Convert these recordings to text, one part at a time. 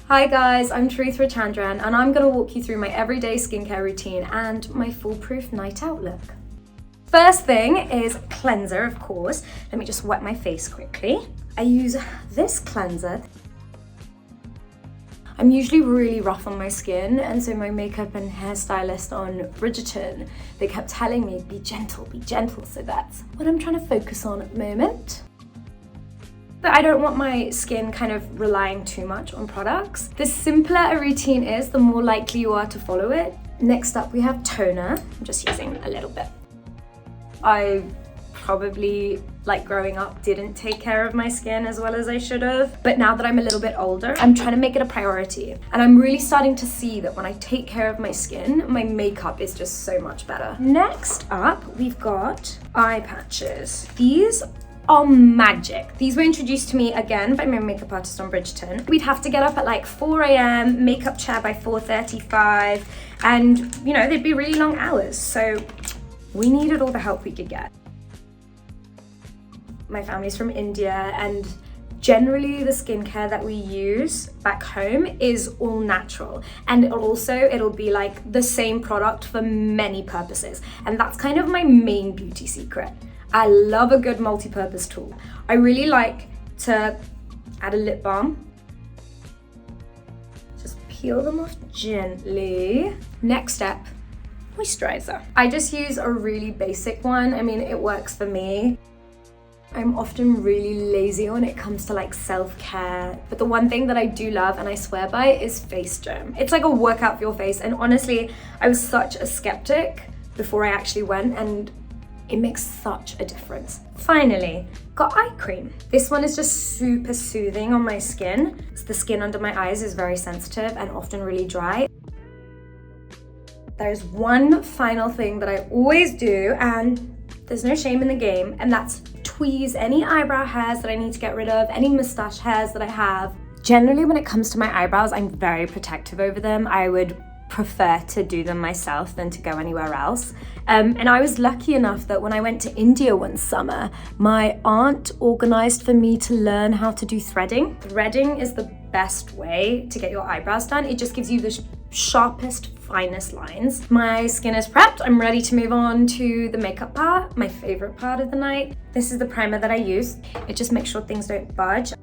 Hi guys, I'm Charithra Chandran and I'm gonna walk you through my everyday skincare routine and my foolproof night out look. First thing is cleanser, of course. Let me just wet my face quickly. I use this cleanser. I'm usually really rough on my skin, and so my makeup and hairstylist on Bridgerton, they kept telling me, be gentle, so that's what I'm trying to focus on at the moment. But I don't want my skin kind of relying too much on products. The simpler a routine is, the more likely you are to follow it. Next up, we have toner. I'm just using a little bit. I probably, like growing up, didn't take care of my skin as well as I should have. But now that I'm a little bit older, I'm trying to make it a priority. And I'm really starting to see that when I take care of my skin, my makeup is just so much better. Next up, we've got eye patches. These are magic. These were introduced to me again by my makeup artist on Bridgerton. We'd have to get up at like 4 a.m, makeup chair by 4:35, and you know, they'd be really long hours. So we needed all the help we could get. My family's from India, and generally the skincare that we use back home is all natural, and it'll be like the same product for many purposes, and that's kind of my main beauty secret. I love a good multi-purpose tool. I really like to add a lip balm. Just peel them off gently. Next step, moisturizer. I just use a really basic one. I mean, it works for me. I'm often really lazy when it comes to like self-care, but the one thing that I do love and I swear by is face gem. It's like a workout for your face, and honestly, I was such a skeptic before I actually went, and it makes such a difference. Finally, got eye cream. This one is just super soothing on my skin. The skin under my eyes is very sensitive and often really dry. There's one final thing that I always do, and there's no shame in the game, and that's tweeze any eyebrow hairs that I need to get rid of, any mustache hairs that I have. Generally, when it comes to my eyebrows, I'm very protective over them. I would prefer to do them myself than to go anywhere else. And I was lucky enough that when I went to India one summer, my aunt organized for me to learn how to do threading. Threading is the best way to get your eyebrows done. It just gives you the sharpest, finest lines. My skin is prepped. I'm ready to move on to the makeup part, my favorite part of the night. This is the primer that I use. It just makes sure things don't budge.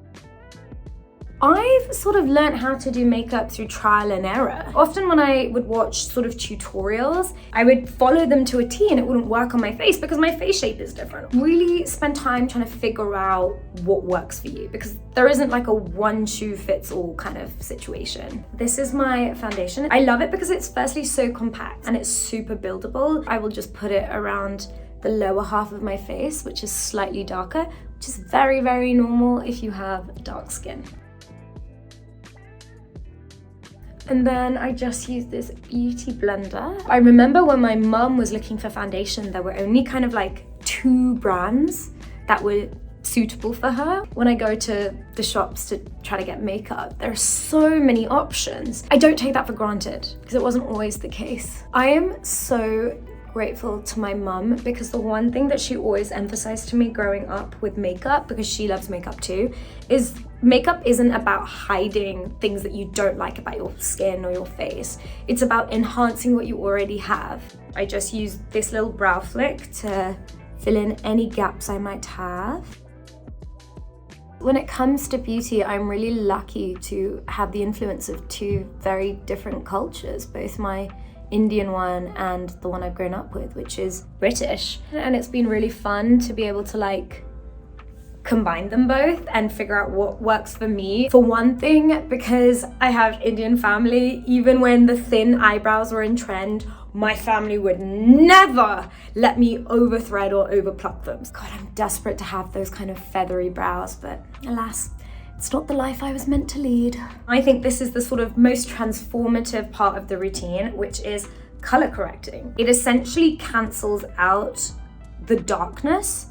I've sort of learned how to do makeup through trial and error. Often when I would watch sort of tutorials, I would follow them to a T and it wouldn't work on my face because my face shape is different. Really spend time trying to figure out what works for you, because there isn't like a one shoe fits all kind of situation. This is my foundation. I love it because it's firstly so compact and it's super buildable. I will just put it around the lower half of my face, which is slightly darker, which is very, very normal if you have dark skin. And then I just use this beauty blender. I remember when my mum was looking for foundation, there were only kind of like 2 brands that were suitable for her. When I go to the shops to try to get makeup, there are so many options. I don't take that for granted because it wasn't always the case. I am so grateful to my mum, because the one thing that she always emphasized to me growing up with makeup, because she loves makeup too, is makeup isn't about hiding things that you don't like about your skin or your face. It's about enhancing what you already have. I just use this little brow flick to fill in any gaps I might have. When it comes to beauty, I'm really lucky to have the influence of 2 very different cultures, both my Indian one and the one I've grown up with, which is British. And it's been really fun to be able to like combine them both and figure out what works for me. For one thing, because I have Indian family, even when the thin eyebrows were in trend, my family would never let me over thread or over pluck them. God, I'm desperate to have those kind of feathery brows, but alas, it's not the life I was meant to lead. I think this is the sort of most transformative part of the routine, which is color correcting. It essentially cancels out the darkness.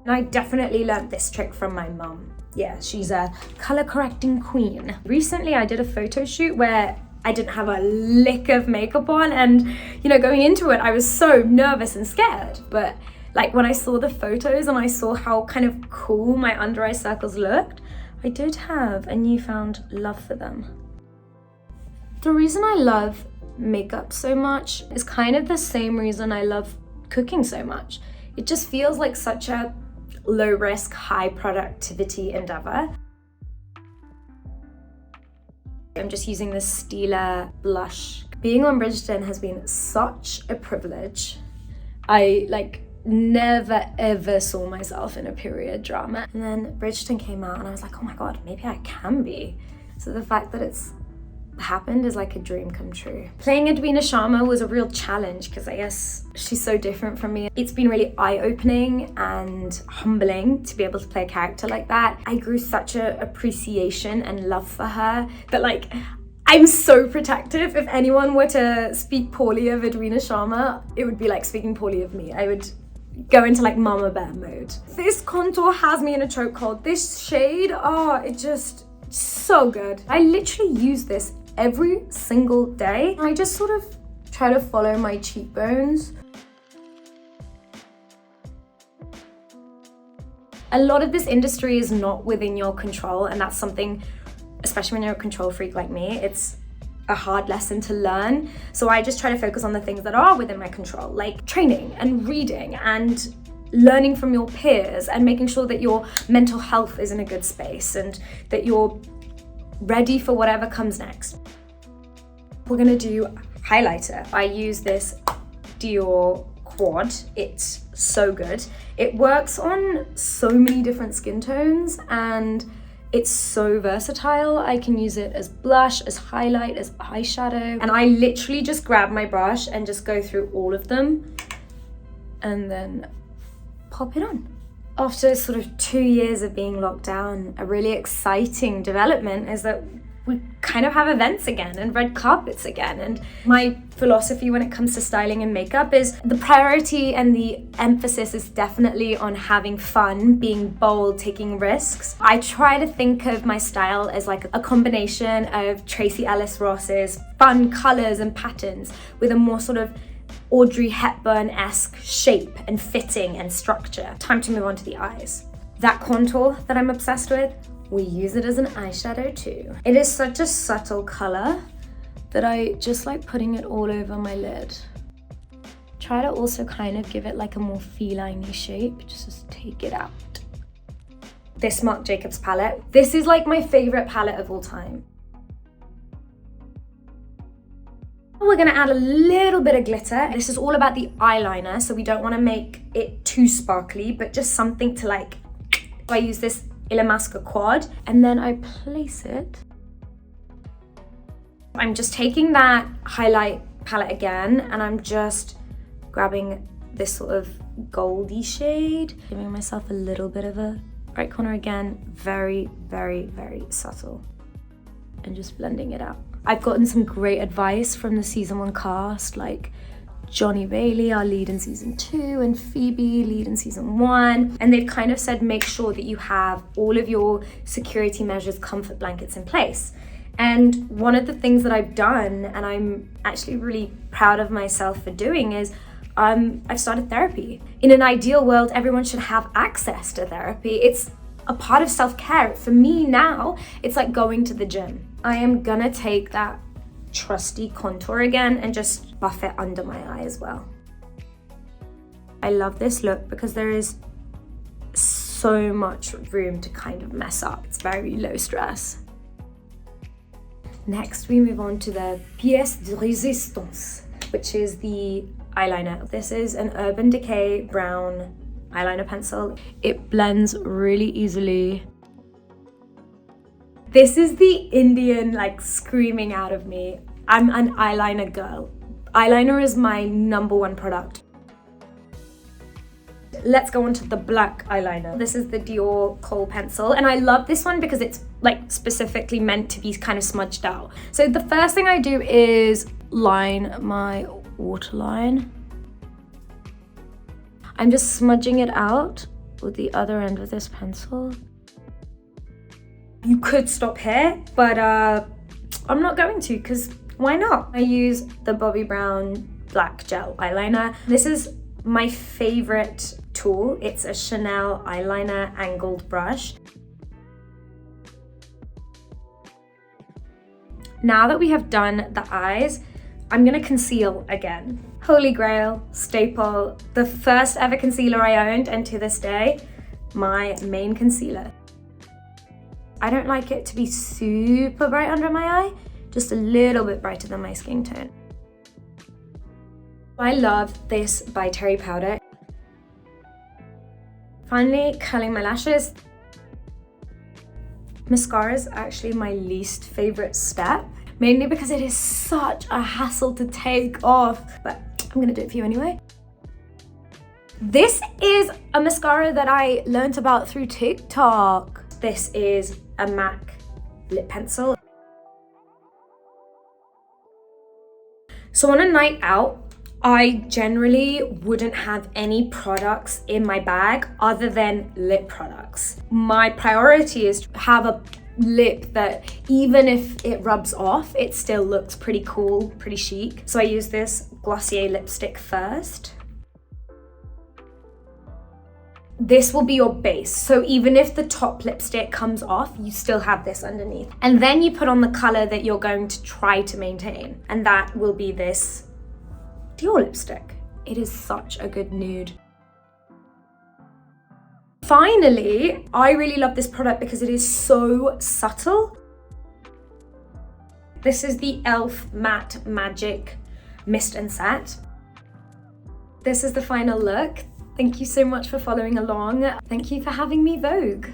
And I definitely learned this trick from my mum. Yeah, she's a color correcting queen. Recently, I did a photo shoot where I didn't have a lick of makeup on, and you know, going into it, I was so nervous and scared. But like when I saw the photos and I saw how kind of cool my under eye circles looked, I did have a newfound love for them. The reason I love makeup so much is kind of the same reason I love cooking so much. It just feels like such a low risk, high productivity endeavor. I'm just using this Stila blush. Being on Bridgerton has been such a privilege. I never ever saw myself in a period drama. And then Bridgerton came out and I was like, oh my God, maybe I can be. So the fact that it's happened is like a dream come true. Playing Edwina Sharma was a real challenge because I guess she's so different from me. It's been really eye-opening and humbling to be able to play a character like that. I grew such an appreciation and love for her that I'm so protective. If anyone were to speak poorly of Edwina Sharma, it would be like speaking poorly of me. I would go into mama bear mode. This contour has me in a chokehold. This shade, it just so good. I literally use this every single day. I just sort of try to follow my cheekbones. A lot of this industry is not within your control, and that's something, especially when you're a control freak like me, it's a hard lesson to learn. So I just try to focus on the things that are within my control, like training and reading and learning from your peers and making sure that your mental health is in a good space and that you're ready for whatever comes next. We're gonna do highlighter. I use this Dior Quad. It's so good. It works on so many different skin tones and it's so versatile. I can use it as blush, as highlight, as eyeshadow. And I literally just grab my brush and just go through all of them and then pop it on. After sort of 2 years of being locked down, a really exciting development is that we kind of have events again and red carpets again. And my philosophy when it comes to styling and makeup is the priority and the emphasis is definitely on having fun, being bold, taking risks. I try to think of my style as a combination of Tracy Ellis Ross's fun colors and patterns with a more sort of Audrey Hepburn-esque shape and fitting and structure. Time to move on to the eyes. That contour that I'm obsessed with, we use it as an eyeshadow too. It is such a subtle color that I just like putting it all over my lid. Try to also kind of give it a more feline-y shape, just take it out. This Marc Jacobs palette. This is my favorite palette of all time. We're gonna add a little bit of glitter. This is all about the eyeliner, so we don't wanna make it too sparkly, but just something to I use this Illamasqua Quad, and then I place it. I'm just taking that highlight palette again, and I'm just grabbing this sort of goldy shade, giving myself a little bit of a right corner again, very, very, very subtle, and just blending it out. I've gotten some great advice from the season 1 cast, like Johnny Bailey, our lead in season 2, and Phoebe, lead in season 1. And they've kind of said, make sure that you have all of your security measures, comfort blankets in place. And one of the things that I've done, and I'm actually really proud of myself for doing, is I've started therapy. In an ideal world, everyone should have access to therapy. It's a part of self-care. For me now, it's like going to the gym. I am gonna take that trusty contour again and just buff it under my eye as well. I love this look because there is so much room to kind of mess up. It's very low stress. Next, we move on to the pièce de résistance, which is the eyeliner. This is an Urban Decay brown eyeliner pencil. It blends really easily. This is the Indian screaming out of me. I'm an eyeliner girl. Eyeliner is my #1 product. Let's go on to the black eyeliner. This is the Dior Kohl pencil, and I love this one because it's specifically meant to be kind of smudged out. So the first thing I do is line my waterline. I'm just smudging it out with the other end of this pencil. You could stop here, but I'm not going to, because why not? I use the Bobbi Brown black gel eyeliner. This is my favorite tool. It's a Chanel eyeliner angled brush. Now that we have done the eyes, I'm gonna conceal again. Holy grail, staple, the first ever concealer I owned, and to this day, my main concealer. I don't like it to be super bright under my eye, just a little bit brighter than my skin tone. I love this by Terry powder. Finally, curling my lashes. Mascara is actually my least favorite step, mainly because it is such a hassle to take off, but I'm gonna do it for you anyway. This is a mascara that I learned about through TikTok. This is a MAC lip pencil. So on a night out, I generally wouldn't have any products in my bag other than lip products. My priority is to have a lip that even if it rubs off, it still looks pretty cool, pretty chic. So I use this Glossier lipstick first. This will be your base. So even if the top lipstick comes off, you still have this underneath. And then you put on the color that you're going to try to maintain. And that will be this Dior lipstick. It is such a good nude. Finally, I really love this product because it is so subtle. This is the e.l.f. Matte Magic Mist and Set. This is the final look. Thank you so much for following along. Thank you for having me Vogue.